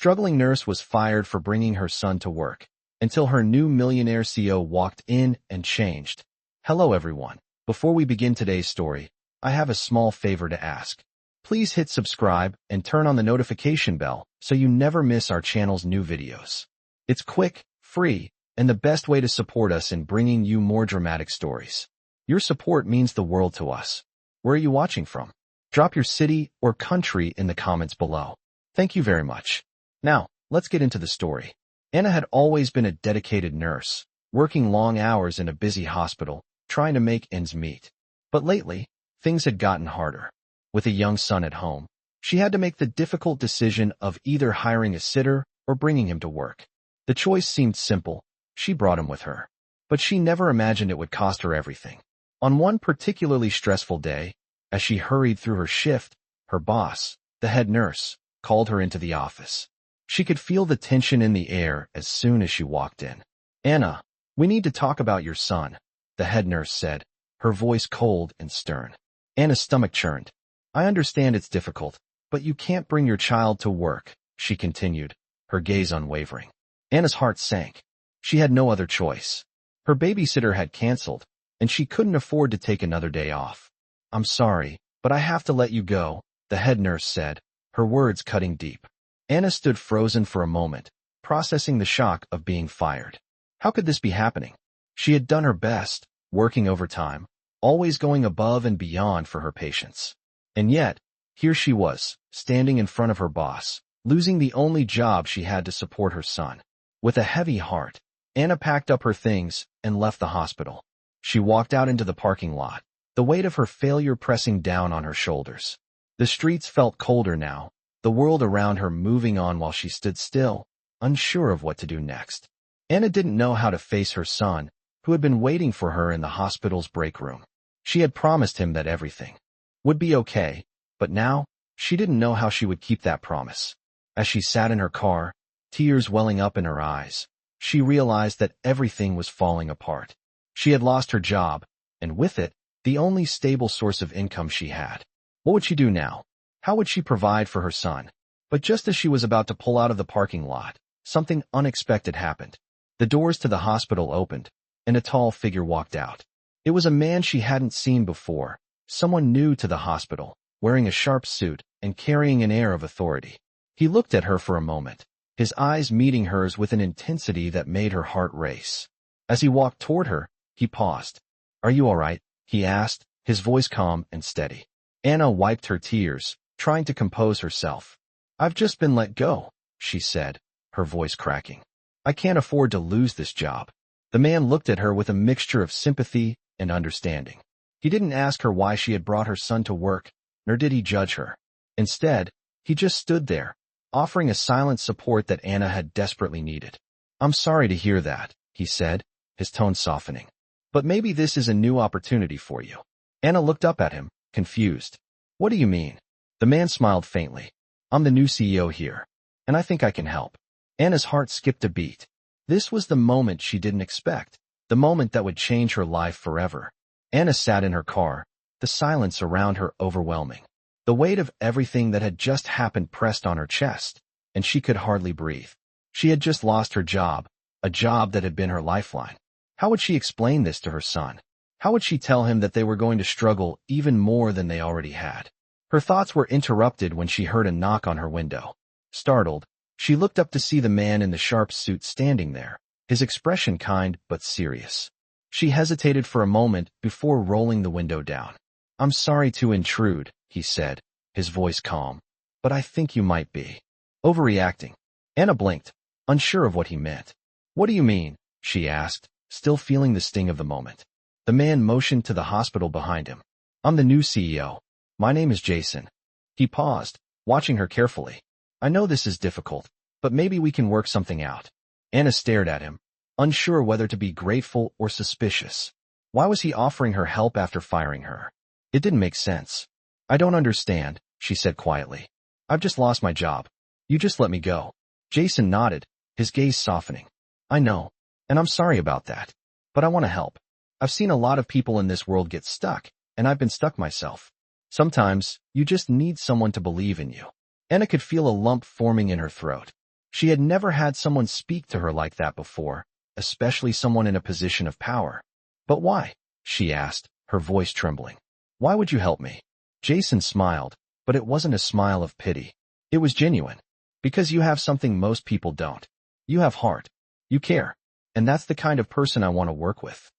struggling nurse was fired for bringing her son to work, until her new millionaire CEO walked in and changed. Hello everyone. Before we begin today's story, I have a small favor to ask. Please hit subscribe and turn on the notification bell so you never miss our channel's new videos. It's quick, free, and the best way to support us in bringing you more dramatic stories. Your support means the world to us. Where are you watching from? Drop your city or country in the comments below. Thank you very much. Now, let's get into the story. Anna had always been a dedicated nurse, working long hours in a busy hospital, trying to make ends meet. But lately, things had gotten harder. With a young son at home, she had to make the difficult decision of either hiring a sitter or bringing him to work. The choice seemed simple. She brought him with her. But she never imagined it would cost her everything. On one particularly stressful day, as she hurried through her shift, her boss, the head nurse, called her into the office. She could feel the tension in the air as soon as she walked in. "Anna, we need to talk about your son," the head nurse said, her voice cold and stern. Anna's stomach churned. "I understand it's difficult, but you can't bring your child to work," she continued, her gaze unwavering. Anna's heart sank. She had no other choice. Her babysitter had canceled, and she couldn't afford to take another day off. "I'm sorry, but I have to let you go," the head nurse said, her words cutting deep. Anna stood frozen for a moment, processing the shock of being fired. How could this be happening? She had done her best, working overtime, always going above and beyond for her patients. And yet, here she was, standing in front of her boss, losing the only job she had to support her son. With a heavy heart, Anna packed up her things and left the hospital. She walked out into the parking lot, the weight of her failure pressing down on her shoulders. The streets felt colder now, the world around her moving on while she stood still, unsure of what to do next. Anna didn't know how to face her son, who had been waiting for her in the hospital's break room. She had promised him that everything would be okay, but now, she didn't know how she would keep that promise. As she sat in her car, tears welling up in her eyes, she realized that everything was falling apart. She had lost her job, and with it, the only stable source of income she had. What would she do now? How would she provide for her son? But just as she was about to pull out of the parking lot, something unexpected happened. The doors to the hospital opened, and a tall figure walked out. It was a man she hadn't seen before, someone new to the hospital, wearing a sharp suit and carrying an air of authority. He looked at her for a moment, his eyes meeting hers with an intensity that made her heart race. As he walked toward her, he paused. "Are you all right?" he asked, his voice calm and steady. Anna wiped her tears, trying to compose herself. "I've just been let go," she said, her voice cracking. "I can't afford to lose this job." The man looked at her with a mixture of sympathy and understanding. He didn't ask her why she had brought her son to work, nor did he judge her. Instead, he just stood there, offering a silent support that Anna had desperately needed. "I'm sorry to hear that," he said, his tone softening. "But maybe this is a new opportunity for you." Anna looked up at him, confused. "What do you mean?" The man smiled faintly. "I'm the new CEO here, and I think I can help." Anna's heart skipped a beat. This was the moment she didn't expect, the moment that would change her life forever. Anna sat in her car, the silence around her overwhelming. The weight of everything that had just happened pressed on her chest, and she could hardly breathe. She had just lost her job, a job that had been her lifeline. How would she explain this to her son? How would she tell him that they were going to struggle even more than they already had? Her thoughts were interrupted when she heard a knock on her window. Startled, she looked up to see the man in the sharp suit standing there, his expression kind but serious. She hesitated for a moment before rolling the window down. "I'm sorry to intrude," he said, his voice calm, "but I think you might be overreacting." Anna blinked, unsure of what he meant. "What do you mean?" she asked, still feeling the sting of the moment. The man motioned to the hospital behind him. "I'm the new CEO. My name is Jason." He paused, watching her carefully. "I know this is difficult, but maybe we can work something out." Anna stared at him, unsure whether to be grateful or suspicious. Why was he offering her help after firing her? It didn't make sense. "I don't understand," she said quietly. "I've just lost my job. You just let me go." Jason nodded, his gaze softening. "I know, and I'm sorry about that, but I want to help. I've seen a lot of people in this world get stuck, and I've been stuck myself. Sometimes, you just need someone to believe in you." Anna could feel a lump forming in her throat. She had never had someone speak to her like that before, especially someone in a position of power. "But why?" she asked, her voice trembling. "Why would you help me?" Jason smiled, but it wasn't a smile of pity. It was genuine. "Because you have something most people don't. You have heart. You care. And that's the kind of person I want to work with."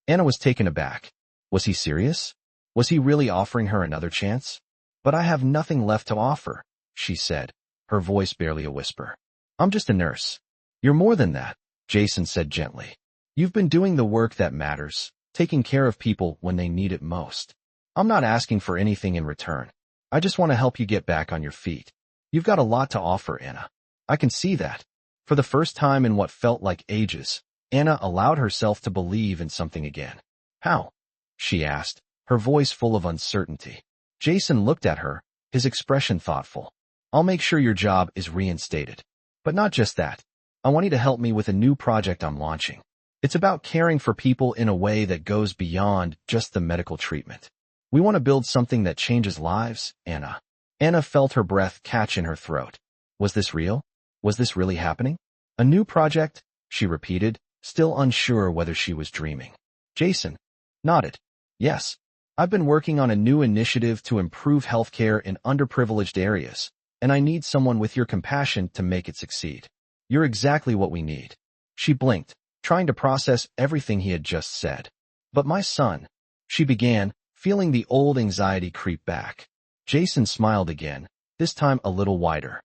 Anna was taken aback. Was he serious? Was he really offering her another chance? "But I have nothing left to offer," she said, her voice barely a whisper. "I'm just a nurse." "You're more than that," Jason said gently. "You've been doing the work that matters, taking care of people when they need it most. I'm not asking for anything in return. I just want to help you get back on your feet. You've got a lot to offer, Anna. I can see that." For the first time in what felt like ages, Anna allowed herself to believe in something again. "How?" she asked, her voice full of uncertainty. Jason looked at her, his expression thoughtful. "I'll make sure your job is reinstated. But not just that. I want you to help me with a new project I'm launching. It's about caring for people in a way that goes beyond just the medical treatment. We want to build something that changes lives, Anna." Anna felt her breath catch in her throat. Was this real? Was this really happening? "A new project?" she repeated, still unsure whether she was dreaming. Jason nodded. "Yes. I've been working on a new initiative to improve healthcare in underprivileged areas, and I need someone with your compassion to make it succeed. You're exactly what we need." She blinked, trying to process everything he had just said. "But my son," she began, feeling the old anxiety creep back. Jason smiled again, this time a little wider.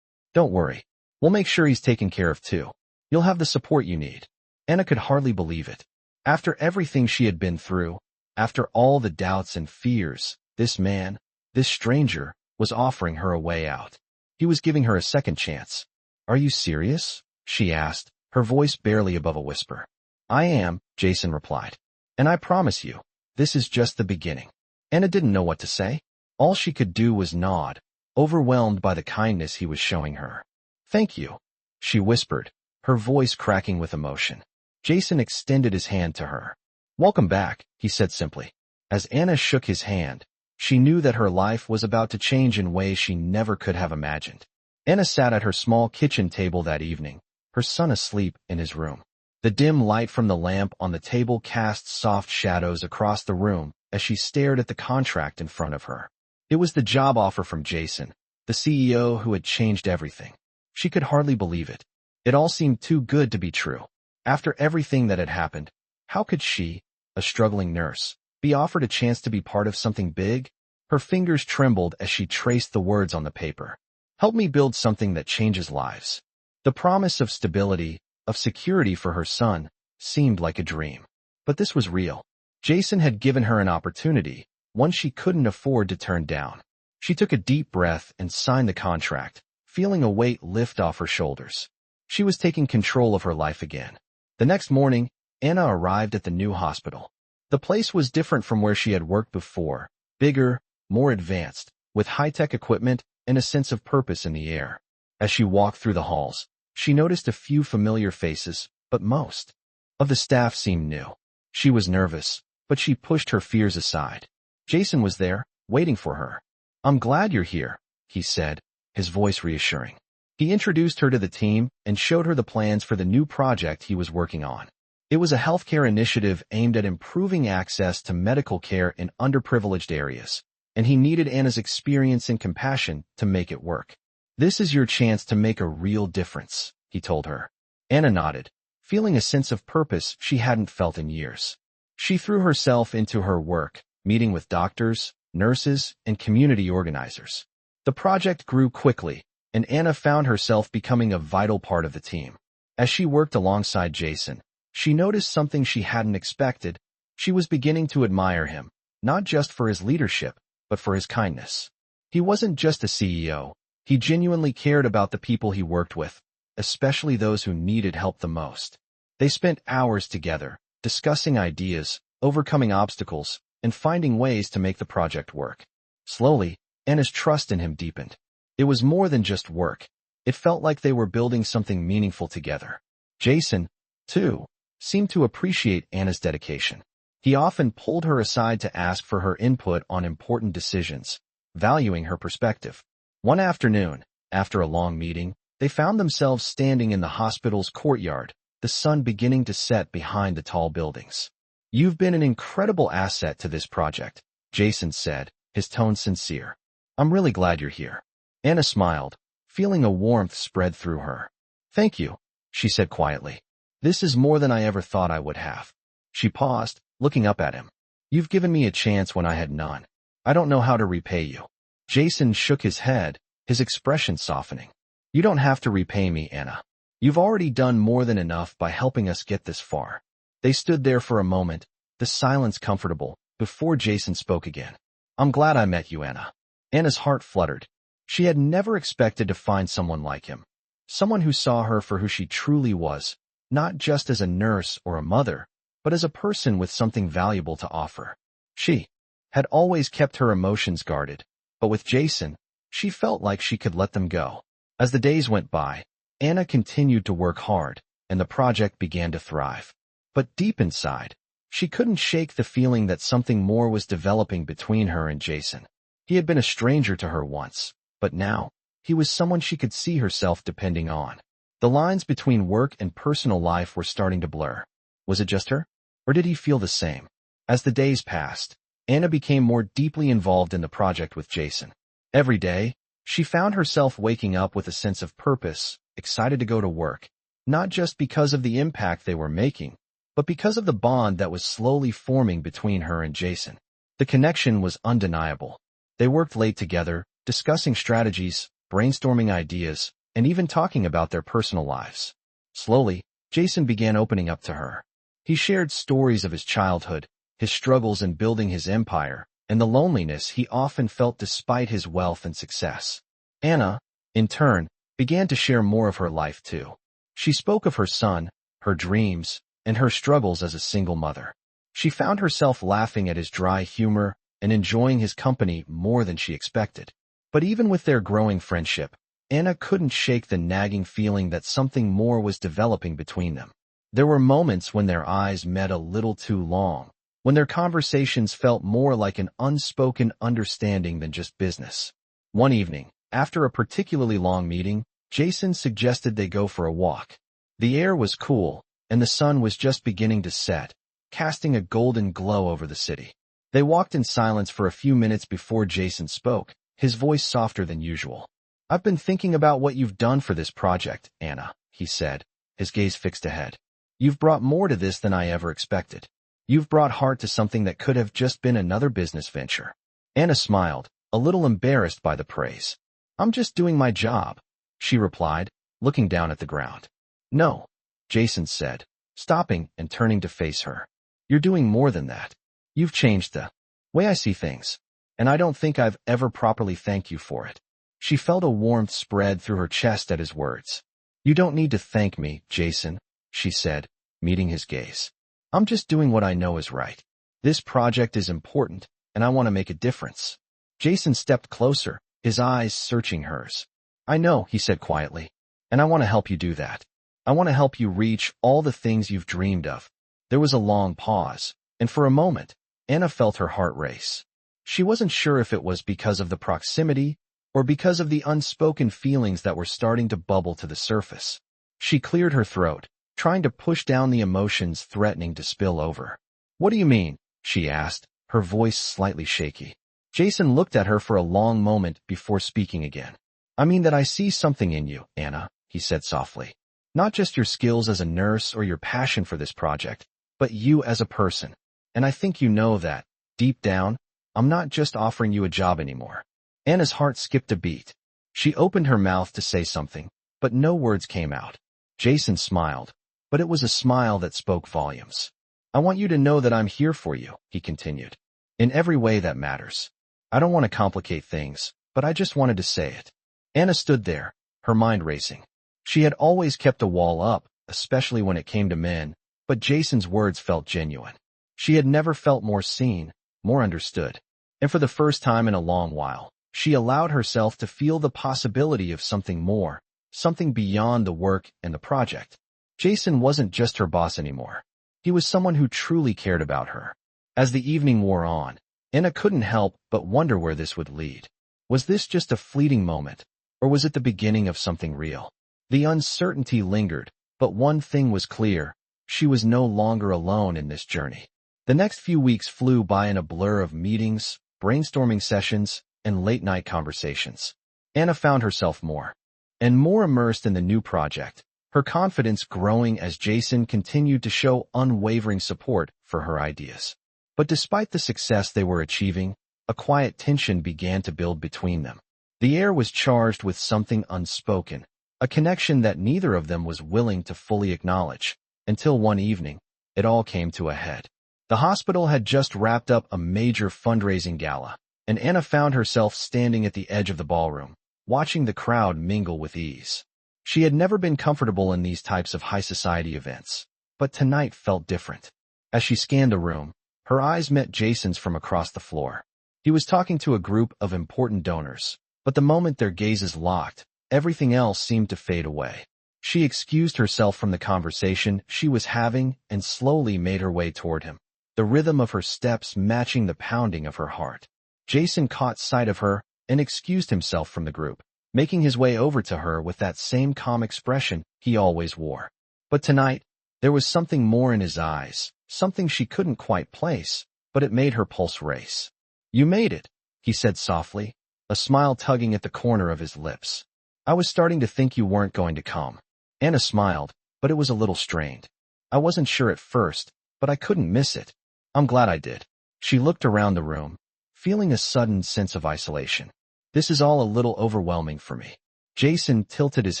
"Don't worry. We'll make sure he's taken care of too. You'll have the support you need." Anna could hardly believe it. After everything she had been through, after all the doubts and fears, this man, this stranger, was offering her a way out. He was giving her a second chance. "Are you serious?" she asked, her voice barely above a whisper. "I am," Jason replied. "And I promise you, this is just the beginning." Anna didn't know what to say. All she could do was nod, overwhelmed by the kindness he was showing her. "Thank you," she whispered, her voice cracking with emotion. Jason extended his hand to her. "Welcome back," he said simply. As Anna shook his hand, she knew that her life was about to change in ways she never could have imagined. Anna sat at her small kitchen table that evening, her son asleep in his room. The dim light from the lamp on the table cast soft shadows across the room as she stared at the contract in front of her. It was the job offer from Jason, the CEO who had changed everything. She could hardly believe it. It all seemed too good to be true. After everything that had happened, how could she, a struggling nurse, be offered a chance to be part of something big? Her fingers trembled as she traced the words on the paper. "Help me build something that changes lives." The promise of stability, of security for her son, seemed like a dream. But this was real. Jason had given her an opportunity, one she couldn't afford to turn down. She took a deep breath and signed the contract, feeling a weight lift off her shoulders. She was taking control of her life again. The next morning, Anna arrived at the new hospital. The place was different from where she had worked before, bigger, more advanced, with high-tech equipment and a sense of purpose in the air. As she walked through the halls, she noticed a few familiar faces, but most of the staff seemed new. She was nervous, but she pushed her fears aside. Jason was there, waiting for her. "I'm glad you're here," he said, his voice reassuring. He introduced her to the team and showed her the plans for the new project he was working on. It was a healthcare initiative aimed at improving access to medical care in underprivileged areas, and he needed Anna's experience and compassion to make it work. "This is your chance to make a real difference," he told her. Anna nodded, feeling a sense of purpose she hadn't felt in years. She threw herself into her work, meeting with doctors, nurses, and community organizers. The project grew quickly, and Anna found herself becoming a vital part of the team. As she worked alongside Jason, she noticed something she hadn't expected. She was beginning to admire him, not just for his leadership, but for his kindness. He wasn't just a CEO. He genuinely cared about the people he worked with, especially those who needed help the most. They spent hours together, discussing ideas, overcoming obstacles, and finding ways to make the project work. Slowly, Anna's trust in him deepened. It was more than just work. It felt like they were building something meaningful together. Jason, too, seemed to appreciate Anna's dedication. He often pulled her aside to ask for her input on important decisions, valuing her perspective. One afternoon, after a long meeting, They found themselves standing in the hospital's courtyard, the sun beginning to set behind the tall buildings. "You've been an incredible asset to this project," Jason said, his tone sincere. "I'm really glad you're here." Anna smiled, feeling a warmth spread through her. "Thank you," she said quietly. "This is more than I ever thought I would have." She paused, looking up at him. "You've given me a chance when I had none. I don't know how to repay you." Jason shook his head, his expression softening. "You don't have to repay me, Anna. You've already done more than enough by helping us get this far." They stood there for a moment, the silence comfortable, before Jason spoke again. "I'm glad I met you, Anna." Anna's heart fluttered. She had never expected to find someone like him. Someone who saw her for who she truly was, not just as a nurse or a mother, but as a person with something valuable to offer. She had always kept her emotions guarded, but with Jason, she felt like she could let them go. As the days went by, Anna continued to work hard, and the project began to thrive. But deep inside, she couldn't shake the feeling that something more was developing between her and Jason. He had been a stranger to her once, but now, he was someone she could see herself depending on. The lines between work and personal life were starting to blur. Was it just her? Or did he feel the same? As the days passed, Anna became more deeply involved in the project with Jason. Every day, she found herself waking up with a sense of purpose, excited to go to work, not just because of the impact they were making, but because of the bond that was slowly forming between her and Jason. The connection was undeniable. They worked late together, discussing strategies, brainstorming ideas, and even talking about their personal lives. Slowly, Jason began opening up to her. He shared stories of his childhood, his struggles in building his empire, and the loneliness he often felt despite his wealth and success. Anna, in turn, began to share more of her life too. She spoke of her son, her dreams, and her struggles as a single mother. She found herself laughing at his dry humor and enjoying his company more than she expected. But even with their growing friendship, Anna couldn't shake the nagging feeling that something more was developing between them. There were moments when their eyes met a little too long, when their conversations felt more like an unspoken understanding than just business. One evening, after a particularly long meeting, Jason suggested they go for a walk. The air was cool, and the sun was just beginning to set, casting a golden glow over the city. They walked in silence for a few minutes before Jason spoke, his voice softer than usual. "I've been thinking about what you've done for this project, Anna," he said, his gaze fixed ahead. "You've brought more to this than I ever expected. You've brought heart to something that could have just been another business venture." Anna smiled, a little embarrassed by the praise. "I'm just doing my job," she replied, looking down at the ground. "No," Jason said, stopping and turning to face her. "You're doing more than that. You've changed the way I see things, and I don't think I've ever properly thanked you for it." She felt a warmth spread through her chest at his words. "You don't need to thank me, Jason," she said, meeting his gaze. "I'm just doing what I know is right. This project is important, and I want to make a difference." Jason stepped closer, his eyes searching hers. "I know," he said quietly, "and I want to help you do that. I want to help you reach all the things you've dreamed of." There was a long pause, and for a moment, Anna felt her heart race. She wasn't sure if it was because of the proximity or because of the unspoken feelings that were starting to bubble to the surface. She cleared her throat, trying to push down the emotions threatening to spill over. "What do you mean?" she asked, her voice slightly shaky. Jason looked at her for a long moment before speaking again. "I mean that I see something in you, Anna," he said softly. "Not just your skills as a nurse or your passion for this project, but you as a person. And I think you know that, deep down, I'm not just offering you a job anymore." Anna's heart skipped a beat. She opened her mouth to say something, but no words came out. Jason smiled, but it was a smile that spoke volumes. "I want you to know that I'm here for you," he continued. "In every way that matters. I don't want to complicate things, but I just wanted to say it." Anna stood there, her mind racing. She had always kept a wall up, especially when it came to men, but Jason's words felt genuine. She had never felt more seen, more understood. And for the first time in a long while, she allowed herself to feel the possibility of something more, something beyond the work and the project. Jason wasn't just her boss anymore. He was someone who truly cared about her. As the evening wore on, Anna couldn't help but wonder where this would lead. Was this just a fleeting moment, or was it the beginning of something real? The uncertainty lingered, but one thing was clear: she was no longer alone in this journey. The next few weeks flew by in a blur of meetings, brainstorming sessions, and late-night conversations. Anna found herself more and more immersed in the new project, her confidence growing as Jason continued to show unwavering support for her ideas. But despite the success they were achieving, a quiet tension began to build between them. The air was charged with something unspoken, a connection that neither of them was willing to fully acknowledge, until one evening, it all came to a head. The hospital had just wrapped up a major fundraising gala, and Anna found herself standing at the edge of the ballroom, watching the crowd mingle with ease. She had never been comfortable in these types of high-society events, but tonight felt different. As she scanned the room, her eyes met Jason's from across the floor. He was talking to a group of important donors, but the moment their gazes locked, everything else seemed to fade away. She excused herself from the conversation she was having and slowly made her way toward him, the rhythm of her steps matching the pounding of her heart. Jason caught sight of her and excused himself from the group, making his way over to her with that same calm expression he always wore. But tonight, there was something more in his eyes, something she couldn't quite place, but it made her pulse race. "You made it," he said softly, a smile tugging at the corner of his lips. "I was starting to think you weren't going to come." Anna smiled, but it was a little strained. "I wasn't sure at first, but I couldn't miss it. I'm glad I did." She looked around the room, feeling a sudden sense of isolation. "This is all a little overwhelming for me." Jason tilted his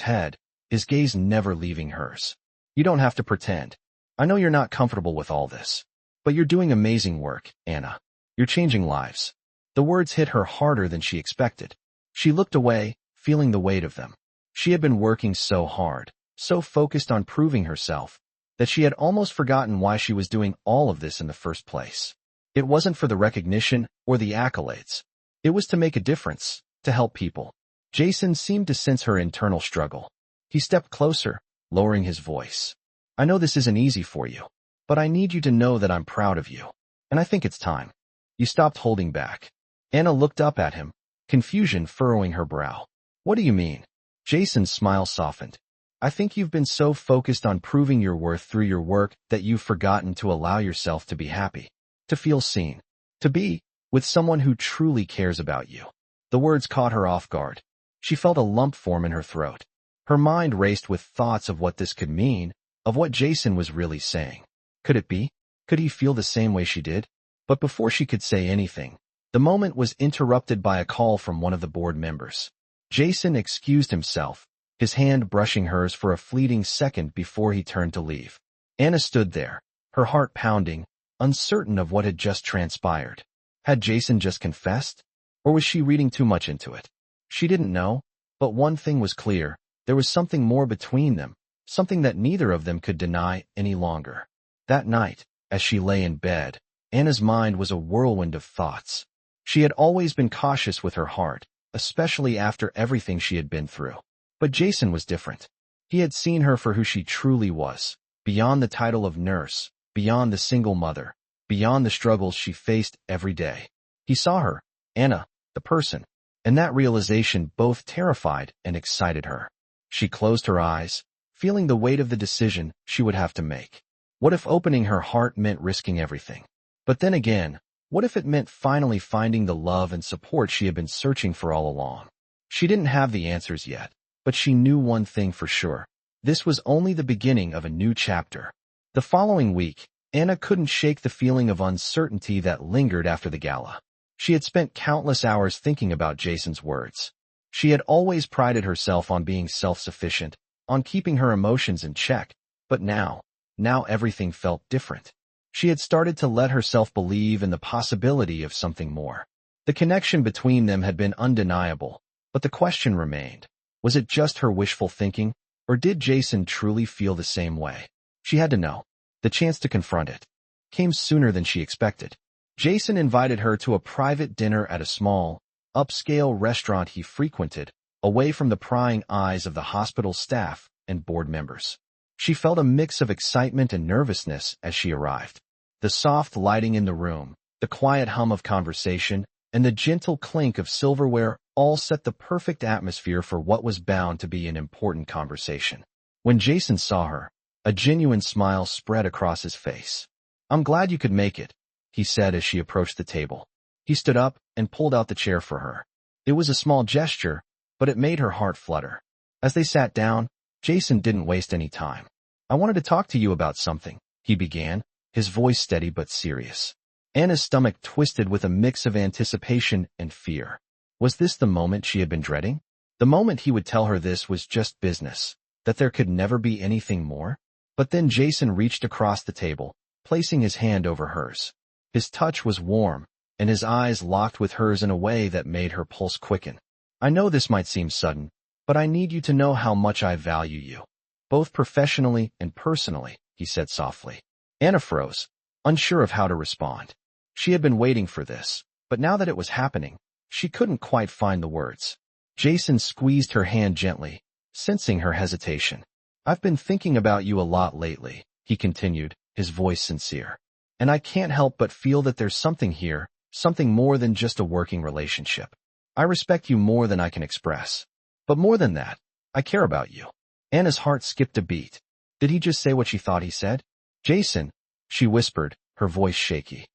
head, his gaze never leaving hers. "You don't have to pretend. I know you're not comfortable with all this. But you're doing amazing work, Anna. You're changing lives." The words hit her harder than she expected. She looked away, feeling the weight of them. She had been working so hard, so focused on proving herself, that she had almost forgotten why she was doing all of this in the first place. It wasn't for the recognition or the accolades. It was to make a difference, to help people. Jason seemed to sense her internal struggle. He stepped closer, lowering his voice. "I know this isn't easy for you, but I need you to know that I'm proud of you. And I think it's time you stopped holding back." Anna looked up at him, confusion furrowing her brow. "What do you mean?" Jason's smile softened. "I think you've been so focused on proving your worth through your work that you've forgotten to allow yourself to be happy, to feel seen, to be with someone who truly cares about you." The words caught her off guard. She felt a lump form in her throat. Her mind raced with thoughts of what this could mean, of what Jason was really saying. Could it be? Could he feel the same way she did? But before she could say anything, the moment was interrupted by a call from one of the board members. Jason excused himself, his hand brushing hers for a fleeting second before he turned to leave. Anna stood there, her heart pounding, uncertain of what had just transpired. Had Jason just confessed? Or was she reading too much into it? She didn't know, but one thing was clear: there was something more between them, something that neither of them could deny any longer. That night, as she lay in bed, Anna's mind was a whirlwind of thoughts. She had always been cautious with her heart, especially after everything she had been through. But Jason was different. He had seen her for who she truly was, beyond the title of nurse, beyond the single mother, beyond the struggles she faced every day. He saw her, Anna, the person, and that realization both terrified and excited her. She closed her eyes, feeling the weight of the decision she would have to make. What if opening her heart meant risking everything? But then again, what if it meant finally finding the love and support she had been searching for all along? She didn't have the answers yet, but she knew one thing for sure: this was only the beginning of a new chapter. The following week, Anna couldn't shake the feeling of uncertainty that lingered after the gala. She had spent countless hours thinking about Jason's words. She had always prided herself on being self-sufficient, on keeping her emotions in check, but now everything felt different. She had started to let herself believe in the possibility of something more. The connection between them had been undeniable, but the question remained: was it just her wishful thinking, or did Jason truly feel the same way? She had to know. The chance to confront it came sooner than she expected. Jason invited her to a private dinner at a small, upscale restaurant he frequented, away from the prying eyes of the hospital staff and board members. She felt a mix of excitement and nervousness as she arrived. The soft lighting in the room, the quiet hum of conversation, and the gentle clink of silverware all set the perfect atmosphere for what was bound to be an important conversation. When Jason saw her, a genuine smile spread across his face. "I'm glad you could make it," he said as she approached the table. He stood up and pulled out the chair for her. It was a small gesture, but it made her heart flutter. As they sat down, Jason didn't waste any time. "I wanted to talk to you about something," he began, his voice steady but serious. Anna's stomach twisted with a mix of anticipation and fear. Was this the moment she had been dreading? The moment he would tell her this was just business, that there could never be anything more? But then Jason reached across the table, placing his hand over hers. His touch was warm, and his eyes locked with hers in a way that made her pulse quicken. "I know this might seem sudden, but I need you to know how much I value you, both professionally and personally," he said softly. Anna froze, unsure of how to respond. She had been waiting for this, but now that it was happening, she couldn't quite find the words. Jason squeezed her hand gently, sensing her hesitation. "I've been thinking about you a lot lately," he continued, his voice sincere. "And I can't help but feel that there's something here, something more than just a working relationship. I respect you more than I can express. But more than that, I care about you." Anna's heart skipped a beat. Did he just say what she thought he said? "Jason," she whispered, her voice shaky.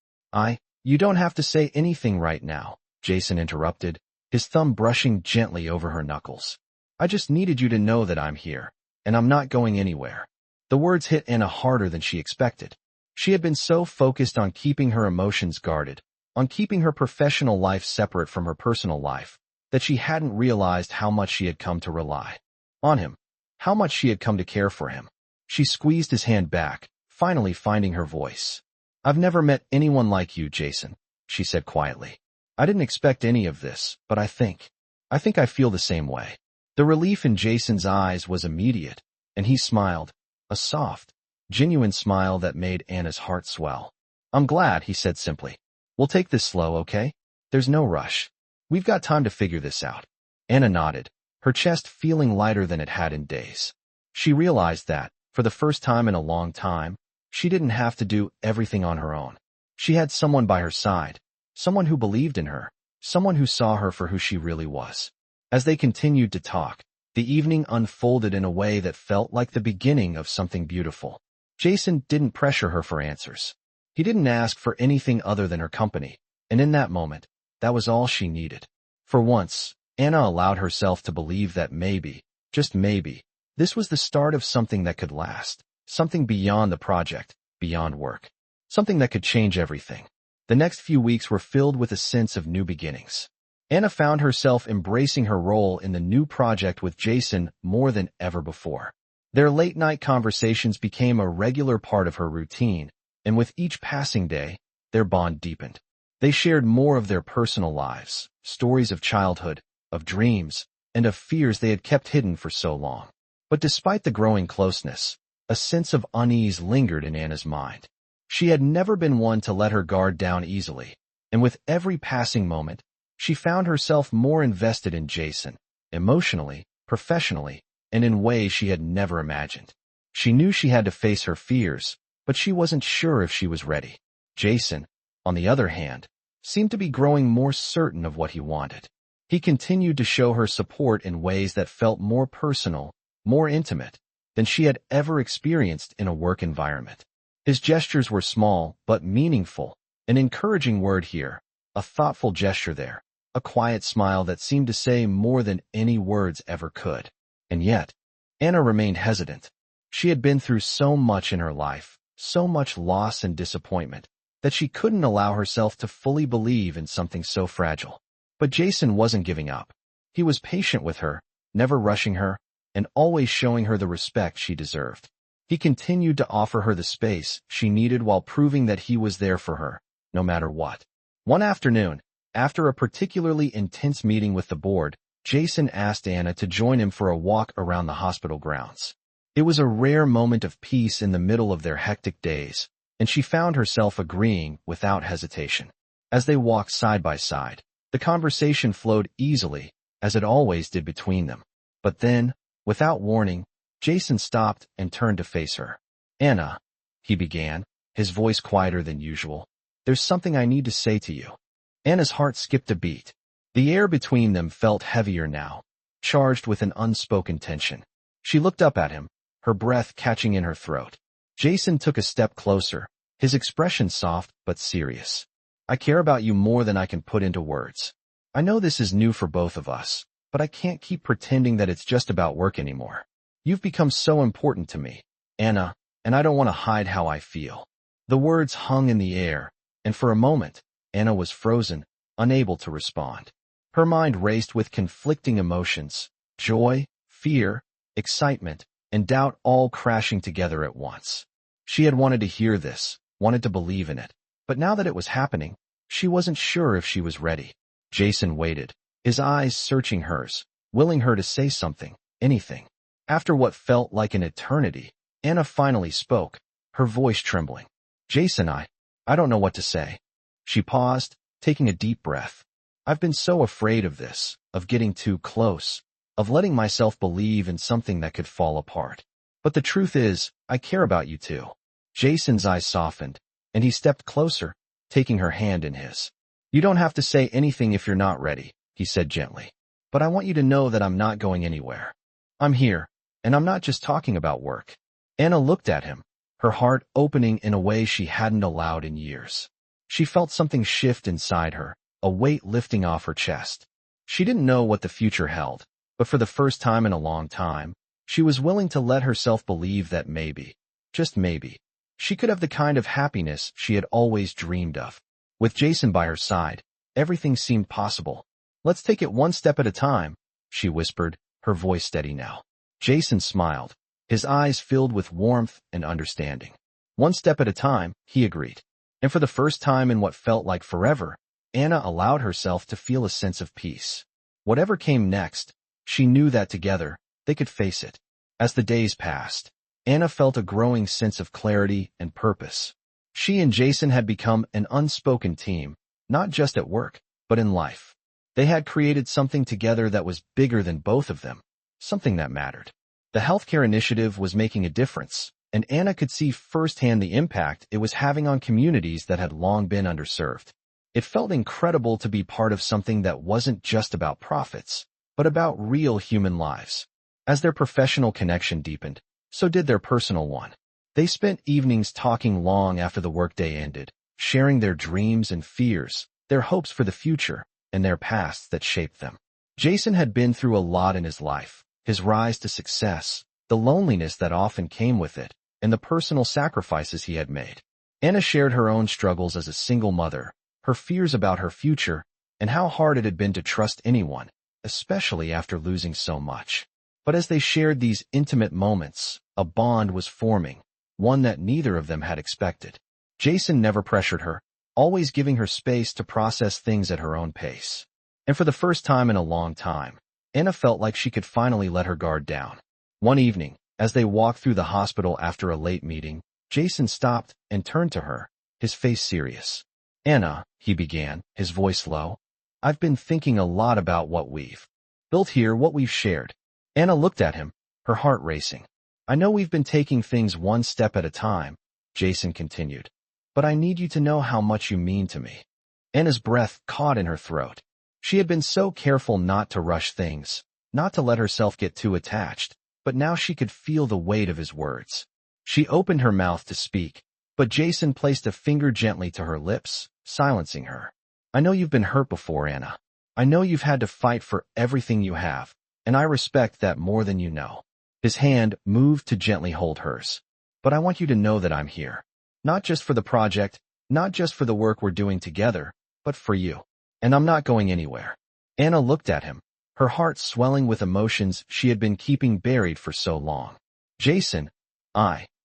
You don't have to say anything right now," Jason interrupted, his thumb brushing gently over her knuckles. "I just needed you to know that I'm here, and I'm not going anywhere." The words hit Anna harder than she expected. She had been so focused on keeping her emotions guarded, on keeping her professional life separate from her personal life, that she hadn't realized how much she had come to rely on him, how much she had come to care for him. She squeezed his hand back, finally finding her voice. "I've never met anyone like you, Jason," she said quietly. "I didn't expect any of this, but I think I feel the same way." The relief in Jason's eyes was immediate, and he smiled, a soft, genuine smile that made Anna's heart swell. "I'm glad," he said simply. "We'll take this slow, okay? There's no rush. We've got time to figure this out." Anna nodded, her chest feeling lighter than it had in days. She realized that, for the first time in a long time, she didn't have to do everything on her own. She had someone by her side, someone who believed in her, someone who saw her for who she really was. As they continued to talk, the evening unfolded in a way that felt like the beginning of something beautiful. Jason didn't pressure her for answers. He didn't ask for anything other than her company, and in that moment, that was all she needed. For once, Anna allowed herself to believe that maybe, just maybe, this was the start of something that could last. Something beyond the project, beyond work. Something that could change everything. The next few weeks were filled with a sense of new beginnings. Anna found herself embracing her role in the new project with Jason more than ever before. Their late-night conversations became a regular part of her routine, and with each passing day, their bond deepened. They shared more of their personal lives, stories of childhood, of dreams, and of fears they had kept hidden for so long. But despite the growing closeness, a sense of unease lingered in Anna's mind. She had never been one to let her guard down easily, and with every passing moment, she found herself more invested in Jason, emotionally, professionally, and in ways she had never imagined. She knew she had to face her fears, but she wasn't sure if she was ready. Jason, on the other hand, seemed to be growing more certain of what he wanted. He continued to show her support in ways that felt more personal, more intimate, than she had ever experienced in a work environment. His gestures were small but meaningful, an encouraging word here, a thoughtful gesture there, a quiet smile that seemed to say more than any words ever could. And yet, Anna remained hesitant. She had been through so much in her life, so much loss and disappointment, that she couldn't allow herself to fully believe in something so fragile. But Jason wasn't giving up. He was patient with her, never rushing her, and always showing her the respect she deserved. He continued to offer her the space she needed while proving that he was there for her, no matter what. One afternoon, after a particularly intense meeting with the board, Jason asked Anna to join him for a walk around the hospital grounds. It was a rare moment of peace in the middle of their hectic days, and she found herself agreeing without hesitation. As they walked side by side, the conversation flowed easily, as it always did between them. But then, without warning, Jason stopped and turned to face her. "Anna," he began, his voice quieter than usual, "there's something I need to say to you." Anna's heart skipped a beat. The air between them felt heavier now, charged with an unspoken tension. She looked up at him, her breath catching in her throat. Jason took a step closer, his expression soft but serious. I care about you more than I can put into words. I know this is new for both of us, but I can't keep pretending that it's just about work anymore. You've become so important to me, Anna, and I don't want to hide how I feel. The words hung in the air, and for a moment, Anna was frozen, unable to respond. Her mind raced with conflicting emotions, joy, fear, excitement, and doubt all crashing together at once. She had wanted to hear this, wanted to believe in it, but now that it was happening, she wasn't sure if she was ready. Jason waited, his eyes searching hers, willing her to say something, anything. After what felt like an eternity, Anna finally spoke, her voice trembling. Jason, I don't know what to say. She paused, taking a deep breath. I've been so afraid of this, of getting too close, of letting myself believe in something that could fall apart. But the truth is, I care about you too. Jason's eyes softened, and he stepped closer, taking her hand in his. You don't have to say anything if you're not ready, he said gently. But I want you to know that I'm not going anywhere. I'm here, and I'm not just talking about work. Anna looked at him, her heart opening in a way she hadn't allowed in years. She felt something shift inside her, a weight lifting off her chest. She didn't know what the future held, but for the first time in a long time, she was willing to let herself believe that maybe, just maybe, she could have the kind of happiness she had always dreamed of. With Jason by her side, everything seemed possible. Let's take it one step at a time, she whispered, her voice steady now. Jason smiled, his eyes filled with warmth and understanding. One step at a time, he agreed. And for the first time in what felt like forever, Anna allowed herself to feel a sense of peace. Whatever came next, she knew that together, they could face it. As the days passed, Anna felt a growing sense of clarity and purpose. She and Jason had become an unspoken team, not just at work, but in life. They had created something together that was bigger than both of them, something that mattered. The healthcare initiative was making a difference, and Anna could see firsthand the impact it was having on communities that had long been underserved. It felt incredible to be part of something that wasn't just about profits, but about real human lives. As their professional connection deepened, so did their personal one. They spent evenings talking long after the workday ended, sharing their dreams and fears, their hopes for the future, and their pasts that shaped them. Jason had been through a lot in his life, his rise to success, the loneliness that often came with it, and the personal sacrifices he had made. Anna shared her own struggles as a single mother, her fears about her future, and how hard it had been to trust anyone, especially after losing so much. But as they shared these intimate moments, a bond was forming, one that neither of them had expected. Jason never pressured her, always giving her space to process things at her own pace. And for the first time in a long time, Anna felt like she could finally let her guard down. One evening, as they walked through the hospital after a late meeting, Jason stopped and turned to her, his face serious. Anna, he began, his voice low, I've been thinking a lot about what we've built here, what we've shared. Anna looked at him, her heart racing. I know we've been taking things one step at a time, Jason continued, but I need you to know how much you mean to me. Anna's breath caught in her throat. She had been so careful not to rush things, not to let herself get too attached, but now she could feel the weight of his words. She opened her mouth to speak, but Jason placed a finger gently to her lips, silencing her. I know you've been hurt before, Anna. I know you've had to fight for everything you have, and I respect that more than you know. His hand moved to gently hold hers. But I want you to know that I'm here. Not just for the project, not just for the work we're doing together, but for you. And I'm not going anywhere. Anna looked at him, her heart swelling with emotions she had been keeping buried for so long. Jason,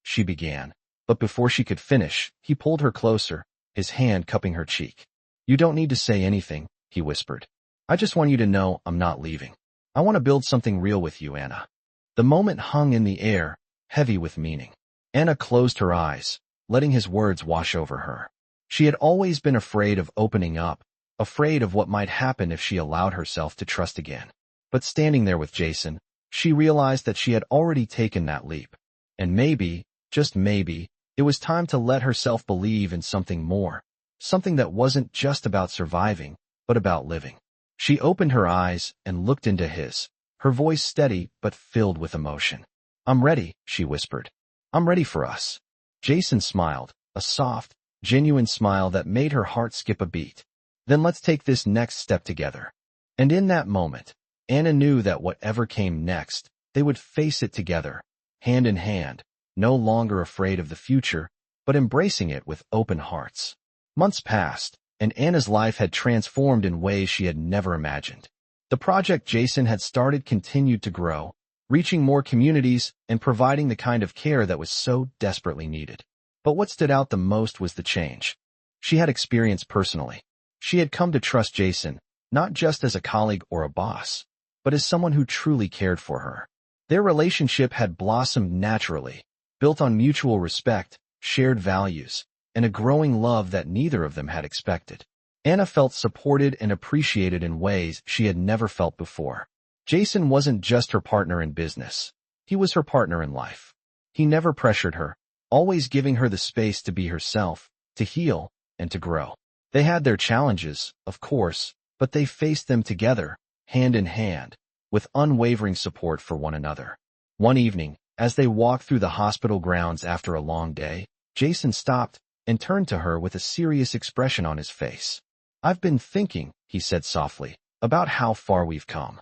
she began, but before she could finish, he pulled her closer, his hand cupping her cheek. You don't need to say anything, he whispered. I just want you to know I'm not leaving. I want to build something real with you, Anna. The moment hung in the air, heavy with meaning. Anna closed her eyes, letting his words wash over her. She had always been afraid of opening up, afraid of what might happen if she allowed herself to trust again. But standing there with Jason, she realized that she had already taken that leap. And maybe, just maybe, it was time to let herself believe in something more, something that wasn't just about surviving, but about living. She opened her eyes and looked into his, her voice steady but filled with emotion. "I'm ready," she whispered. "I'm ready for us." Jason smiled, a soft, genuine smile that made her heart skip a beat. "Then let's take this next step together." And in that moment, Anna knew that whatever came next, they would face it together, hand in hand, no longer afraid of the future, but embracing it with open hearts. Months passed, and Anna's life had transformed in ways she had never imagined. The project Jason had started continued to grow, reaching more communities and providing the kind of care that was so desperately needed. But what stood out the most was the change she had experienced personally. She had come to trust Jason, not just as a colleague or a boss, but as someone who truly cared for her. Their relationship had blossomed naturally, built on mutual respect, shared values, and a growing love that neither of them had expected. Anna felt supported and appreciated in ways she had never felt before. Jason wasn't just her partner in business. He was her partner in life. He never pressured her, always giving her the space to be herself, to heal, and to grow. They had their challenges, of course, but they faced them together, hand in hand, with unwavering support for one another. One evening, as they walked through the hospital grounds after a long day, Jason stopped and turned to her with a serious expression on his face. "I've been thinking," he said softly, "about how far we've come."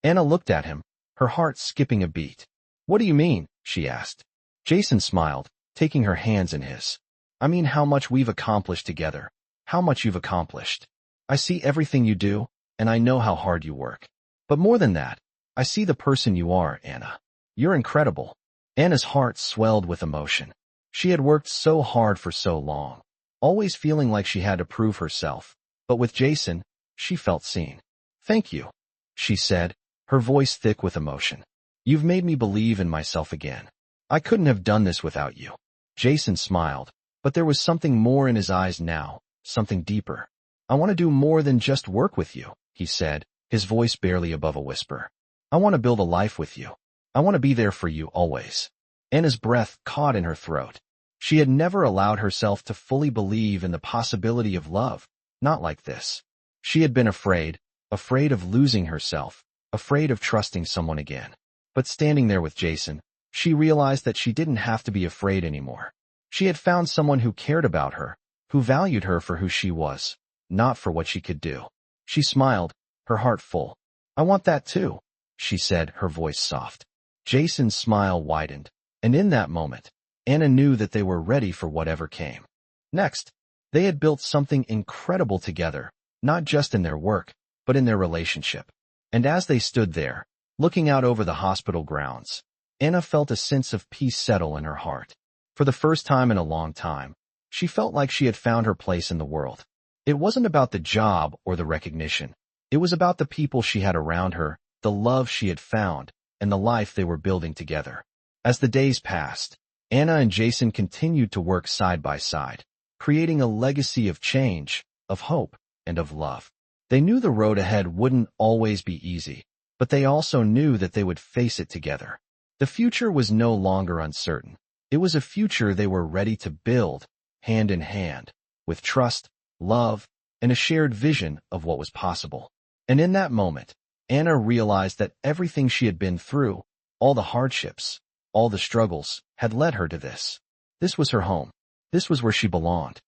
Anna looked at him, her heart skipping a beat. "What do you mean?" she asked. Jason smiled, taking her hands in his. "I mean how much we've accomplished together, how much you've accomplished. I see everything you do, and I know how hard you work. But more than that, I see the person you are, Anna. You're incredible." Anna's heart swelled with emotion. She had worked so hard for so long, always feeling like she had to prove herself. But with Jason, she felt seen. "Thank you," she said, her voice thick with emotion. "You've made me believe in myself again. I couldn't have done this without you." Jason smiled, but there was something more in his eyes now, something deeper. "I want to do more than just work with you," he said, his voice barely above a whisper. "I want to build a life with you. I want to be there for you always." Anna's breath caught in her throat. She had never allowed herself to fully believe in the possibility of love, not like this. She had been afraid of losing herself, afraid of trusting someone again. But standing there with Jason, she realized that she didn't have to be afraid anymore. She had found someone who cared about her, who valued her for who she was, not for what she could do. She smiled, her heart full. "I want that too," she said, her voice soft. Jason's smile widened, and in that moment, Anna knew that they were ready for whatever came. Next, they had built something incredible together, not just in their work, but in their relationship. And as they stood there, looking out over the hospital grounds, Anna felt a sense of peace settle in her heart. For the first time in a long time, she felt like she had found her place in the world. It wasn't about the job or the recognition. It was about the people she had around her, the love she had found, and the life they were building together. As the days passed, Anna and Jason continued to work side by side, creating a legacy of change, of hope, and of love. They knew the road ahead wouldn't always be easy, but they also knew that they would face it together. The future was no longer uncertain. It was a future they were ready to build, hand in hand, with trust, love, and a shared vision of what was possible. And in that moment, Anna realized that everything she had been through, all the hardships, all the struggles, had led her to this. This was her home. This was where she belonged.